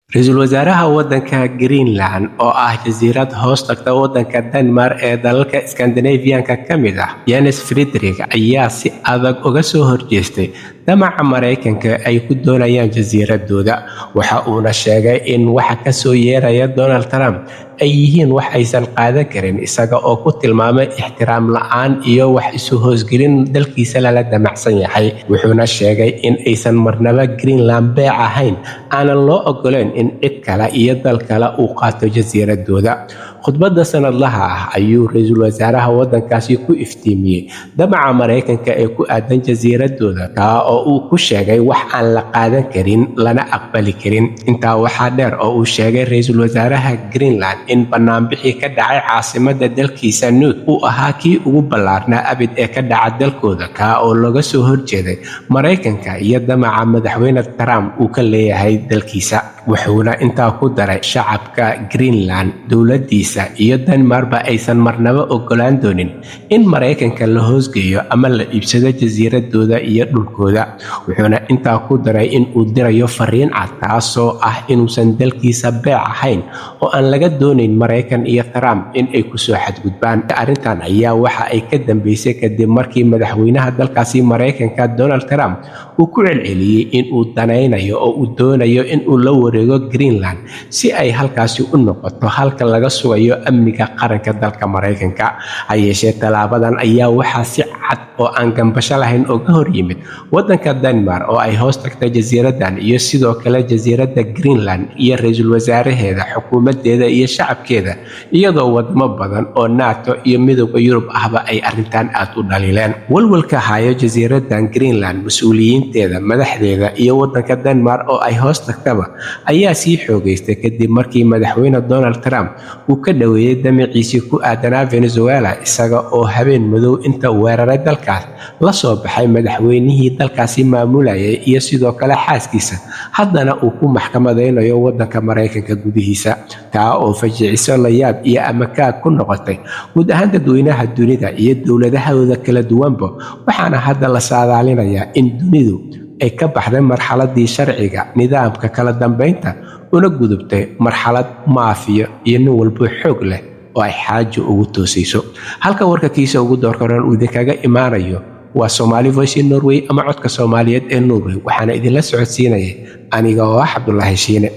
Ra'iisul Wasaaraha waddanka Greenland oo ah jasiirad hoos tagta waddanka Denmark ee dalalka Scandinavian-ka ka mid ah, Jens Friedrich ayaa si adag uga soo horjeestay damaca Mareykanka ay ku doonayaan jasiiradooda. Waxa uuna sheegay in waxa ka soo yeeraya Donald Trump ay yihiin wax aysan qaadan karin, isaga oo ku tilmaamay ixtiraam la'aan iyo wax isu hoosgelin dalkiisa lala damacsan yahay. Wuxuuna sheegay in aysan marnaba Greenland beec ahayn, aanan loo oggolayn in cid kale iyo dal kale uu qaato jasiiradooda. Khudbadda sanadlaha ah ayuu ra'iisul wasaaraha waddankaasi ku iftiimiyey damaca Mareykanka ee ku aadan jasiiradooda, kaa oo uu ku sheegay wax aan la qaadan karin lana aqbali karin. Intaa waxaa dheer oo uu sheegay ra'iisul wasaaraha Greenland in banaanbixii ka dhacay caasimadda dalkiisa Nuuk uu ahaa kii ugu ballaarnaa abid ee ka dhaca dalkooda, kaa oo looga soo horjeeday Mareykanka iyo damaca madaxweyne Trump uu ka leeyahay dalkiisa. Wuxuuna intaa ku daray shacabka Greenland, dowladdiisa iyo Denmarkba aysan marnaba oggolaan doonin in Mareykanka la hoosgeeyo ama la iibsado jasiiradooda iyo dhulkooda. Wuxuuna intaa ku daray in uu dirayo fariin cad, taasoo ah inuusan dalkiisa beec ahayn oo aan laga doonayn Mareykan iyo Trump in ay ku soo xadgudbaan. Arrintan ayaa waxa ay ka dambeysay kadib markii madaxweynaha dalkaasi Mareykanka Donald Trump uu ku celceliyey in uu danaynayo oo uu doonayo in uu la wareego Greenland si ay halkaasi u noqoto halka laga sugayo amniga qaranka dalka Mareykanka. Ha yeeshee, tallaabadan ayaa waxaa si cad oo aan gambasho lahayn uga hor yimid waddanka Denmark oo ay hoos tagtay jasiiradan, iyo sidoo kale jasiiradda Greenland iyo ra'iisul wasaaraheeda, xukuumadeeda iyo shacabkeeda, iyadoo wadamo badan oo NATO iyo Midowga Yurub ahba ay arrintan aad u dhaliileen. Walwalka haya jasiiradan Greenland, mas'uuliyiinteeda, madaxdeeda iyo waddanka Denmark oo ay hoos tagtaba ayaa sii xoogaystay kadib markii madaxweyne Donald Trump uu ka dhaweeyay damaciisii ku aadanaa Venezuela, isaga oo habeen madow inta weeraray dalkaas la soo baxay madaxweynihii dalkaasi maamulayay iyo sidoo kale xaaskiisa, haddana uu ku maxkamadeynayo waddanka Mareykanka gudihiisa. Taa oo fajiciso la yaab iyo amakaag ku noqotay guud ahaan dadweynaha dunida iyo dowladahooda kala duwanba. Waxaana hadda la saadaalinayaa in dunidu ay ka baxday marxaladii sharciga, nidaamka kala dambeynta, una gudubtay marxalad maafiyo iyo nin walba xoog leh oo ay xaajo ugu toosayso. Halka warka kiisa ugu doorkaran uu idinkaga imaanayo waa Somali Voice in Norway ama codka Soomaaliyeed ee Norway. Waxaana idinla socodsiinayay aniga oo ah Cabdullaahi Shiine.